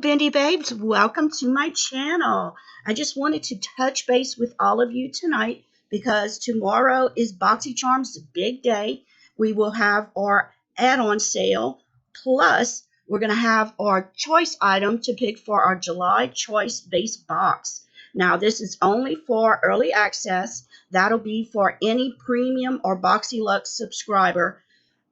Bindi Babes. Welcome to my channel. I just wanted to touch base with all of you tonight because tomorrow is Boxycharm's big day. We will have our add-on sale. Plus, we're going to have our choice item to pick for our July choice base box. Now, this is only for early access. That'll be for any premium or BoxyLuxe subscriber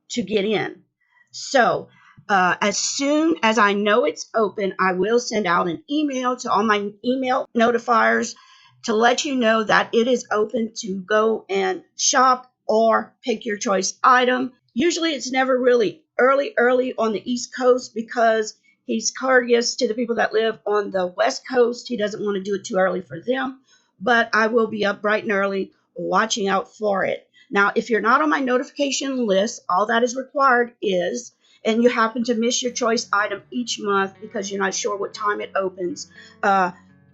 to get in. So, as soon as I know it's open, I will send out an email to all my email notifiers to let you know that it is open to go and shop or pick your choice item. Usually it's never really early on the East Coast because he's courteous to the people that live on the West Coast. He doesn't want to do it too early for them, but I will be up bright and early watching out for it. Now, if you're not on my notification list, all that is required is, and you happen to miss your choice item each month because you're not sure what time it opens,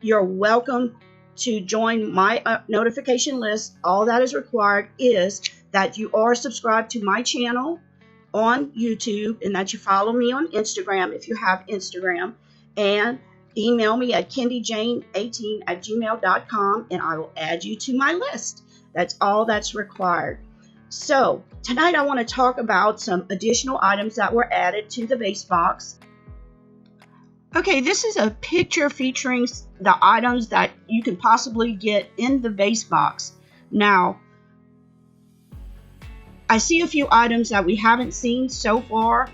you're welcome to join my notification list. All that is required is that you are subscribed to my channel on YouTube and that you follow me on Instagram if you have Instagram, and email me at kendyjane18@gmail.com and I will add you to my list. That's all that's required. So tonight I want to talk about some additional items that were added to the base box. Okay, this is a picture featuring the items that you can possibly get in the base box. Now, I see a few items that we haven't seen so far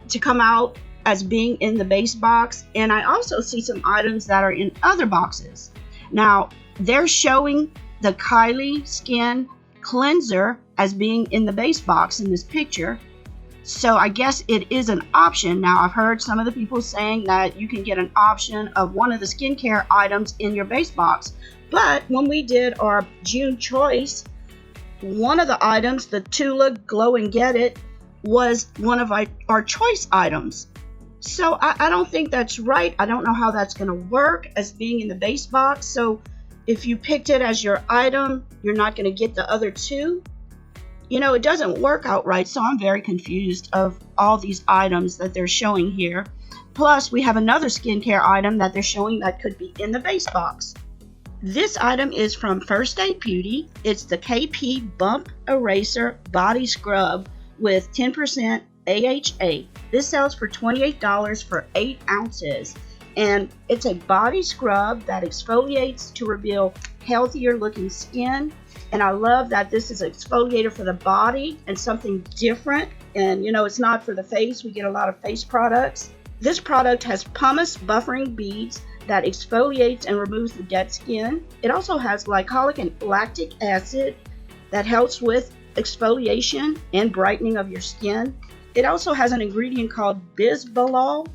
to come out as being in the base box, and I also see some items that are in other boxes. Now, they're showing the Kylie Skin Cleanser as being in the base box in this picture. So I guess it is an option. Now, I've heard some of the people saying that you can get an option of one of the skincare items in your base box. But when we did our June choice, one of the items, the Tula Glow and Get It, was one of our choice items. So I don't think that's right. I don't know how that's going to work as being in the base box. So if you picked it as your item, you're not going to get the other two. You know, it doesn't work out right, so I'm very confused of all these items that they're showing here. Plus, we have another skincare item that they're showing that could be in the base box. This item is from First Aid Beauty. It's the KP Bump Eraser Body Scrub with 10% AHA. This sells for $28 for 8 ounces. And it's a body scrub that exfoliates to reveal healthier looking skin. And I love that this is an exfoliator for the body and something different. And you know, it's not for the face. We get a lot of face products. This product has pumice buffering beads that exfoliates and removes the dead skin. It also has glycolic and lactic acid that helps with exfoliation and brightening of your skin. It also has an ingredient called bisbalol,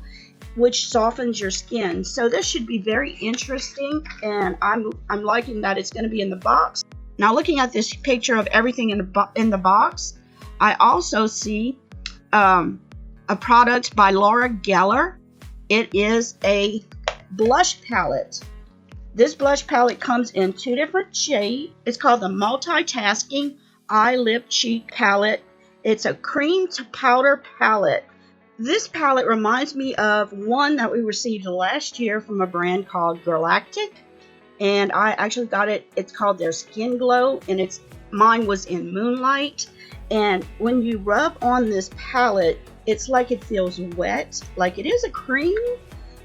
which softens your skin. So this should be very interesting, and I'm liking that it's going to be in the box. Now, looking at this picture of everything in the box, I also see a product by Laura Geller. It is a blush palette. This blush palette comes in 2 different shades. It's called the Multitasking Eye Lip Cheek Palette. It's a cream to powder palette. This palette reminds me of one that we received last year from a brand called Galactic, and I actually got it. It's called their Skin Glow, and mine was in Moonlight. And when you rub on this palette, it's like it feels wet, like it is a cream,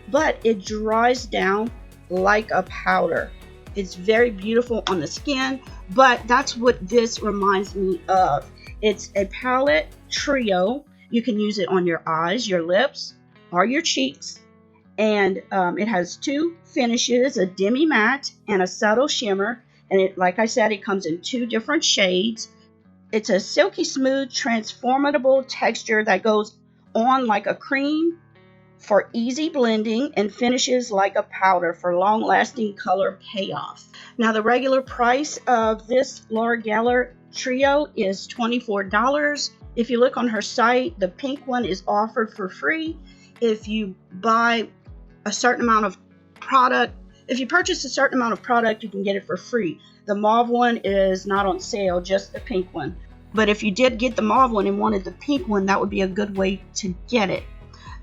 but it dries down like a powder. It's very beautiful on the skin, but that's what this reminds me of. It's a palette trio. You can use it on your eyes, your lips, or your cheeks. And it has 2 finishes, a demi matte and a subtle shimmer. And it, like I said, it comes in 2 different shades. It's a silky smooth, transformable texture that goes on like a cream for easy blending and finishes like a powder for long-lasting color payoff. Now, the regular price of this Laura Geller trio is $24. If you look on her site, the pink one is offered for free. If you buy a certain amount of product, if you purchase a certain amount of product, you can get it for free. The mauve one is not on sale, just the pink one. But if you did get the mauve one and wanted the pink one, that would be a good way to get it.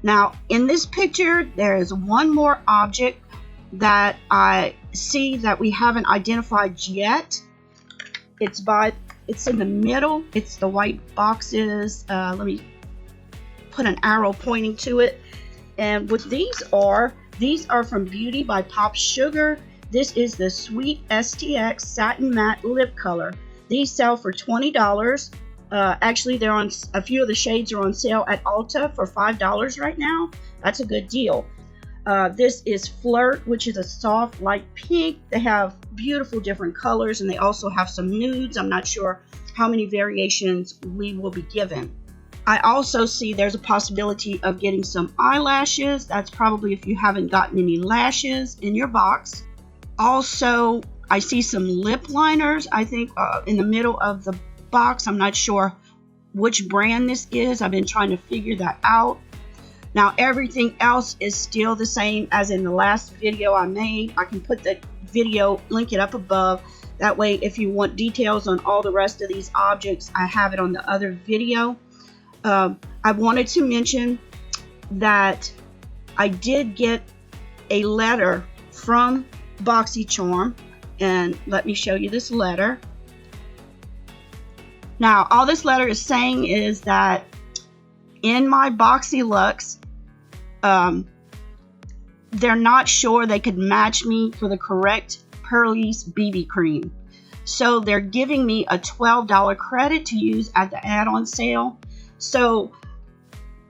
Now, in this picture, there is one more object that I see that we haven't identified yet. It's in the middle. It's the white boxes. Let me put an arrow pointing to it. And what these are from Beauty by Pop Sugar. This is the Sweet STX Satin Matte Lip Color. These sell for $20. Actually, they're on a few of the shades are on sale at Ulta for $5 right now. That's a good deal. This is Flirt, which is a soft light pink. They have beautiful different colors, and they also have some nudes. I'm not sure how many variations we will be given. I also see there's a possibility of getting some eyelashes. That's probably if you haven't gotten any lashes in your box. Also, I see some lip liners, I think, in the middle of the box. I'm not sure which brand this is. I've been trying to figure that out. Now, everything else is still the same as in the last video I made. I can put the video, link it up above. That way, if you want details on all the rest of these objects, I have it on the other video. I wanted to mention that I did get a letter from Boxycharm, and let me show you this letter. Now, all this letter is saying is that in my Boxyluxe, they're not sure they could match me for the correct Pearlies BB cream. So they're giving me a $12 credit to use at the add-on sale. So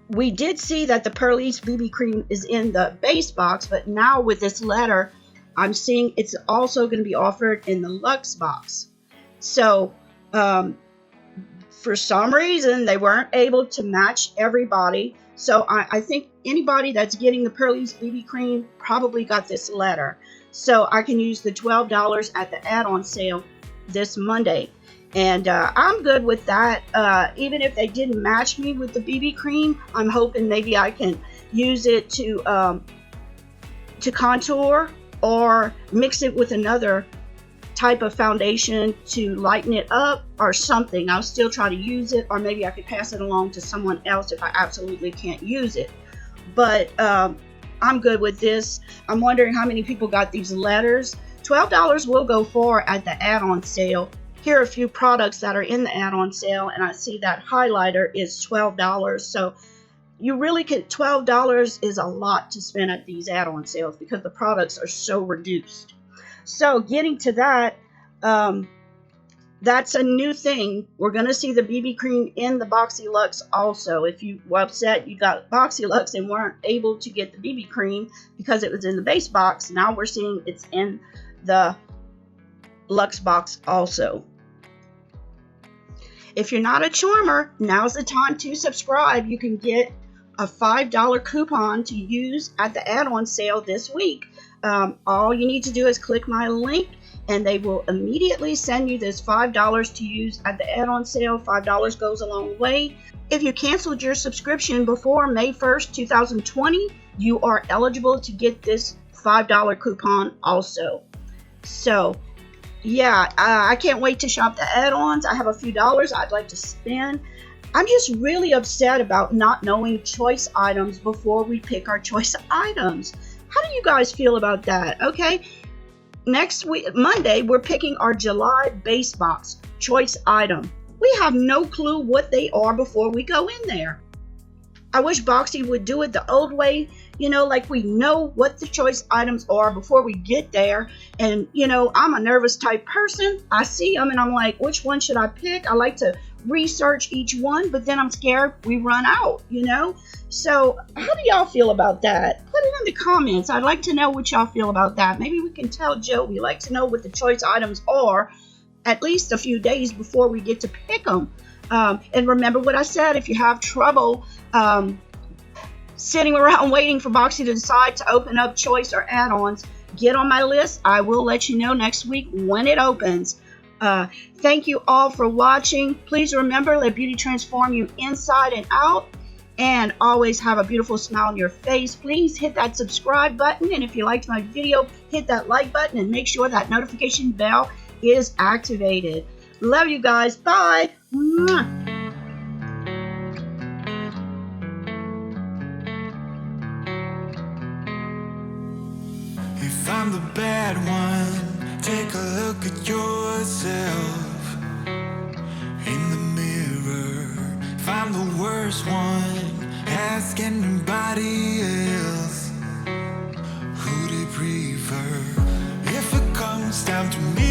we did see that the Pearlies BB cream is in the base box, but now with this letter, I'm seeing it's also going to be offered in the Luxe box. So for some reason, they weren't able to match everybody. So I think anybody that's getting the Pearlies BB cream probably got this letter. So I can use the $12 at the add-on sale this Monday. And I'm good with that. Even if they didn't match me with the BB cream, I'm hoping maybe I can use it to contour or mix it with another type of foundation to lighten it up or something. I'll still try to use it, or maybe I could pass it along to someone else if I absolutely can't use it. But I'm good with this. I'm wondering how many people got these letters. $12 will go for at the add-on sale. Here are a few products that are in the add-on sale, and I see that highlighter is $12. So you really could, $12 is a lot to spend at these add-on sales because the products are so reduced. So getting to that, that's a new thing. We're going to see the BB cream in the Boxyluxe also. If you were upset you got Boxyluxe and weren't able to get the BB cream because it was in the base box, now we're seeing it's in the Luxe box also. If you're not a charmer, now's the time to subscribe. You can get a $5 coupon to use at the add-on sale this week. All you need to do is click my link and they will immediately send you this $5 to use at the add-on sale. $5 goes a long way. If you canceled your subscription before May 1st, 2020, you are eligible to get this $5 coupon also. So yeah, I can't wait to shop the add-ons. I have a few dollars I'd like to spend. I'm just really upset about not knowing choice items before we pick our choice items. How do you guys feel about that? Okay, next week, Monday, we're picking our July base box choice item. We have no clue what they are before we go in there. I wish Boxy would do it the old way, you know, like we know what the choice items are before we get there. And, you know, I'm a nervous type person. I see them and I'm like, which one should I pick? I like to research each one, but then I'm scared we run out, you know? So how do y'all feel about that? Put it in the comments. I'd like to know what y'all feel about that. Maybe we can tell Joe we like to know what the choice items are at least a few days before we get to pick them. And remember what I said, if you have trouble sitting around waiting for Boxy to decide to open up choice or add-ons, get on my list. I will let you know next week when it opens. Thank you all for watching. Please remember, let beauty transform you inside and out, and always have a beautiful smile on your face. Please hit that subscribe button, and if you liked my video, hit that like button and make sure that notification bell is activated. Love you guys. Bye. Mwah. a look at yourself in the mirror. If I'm the worst one, ask anybody else who they prefer. If it comes down to me,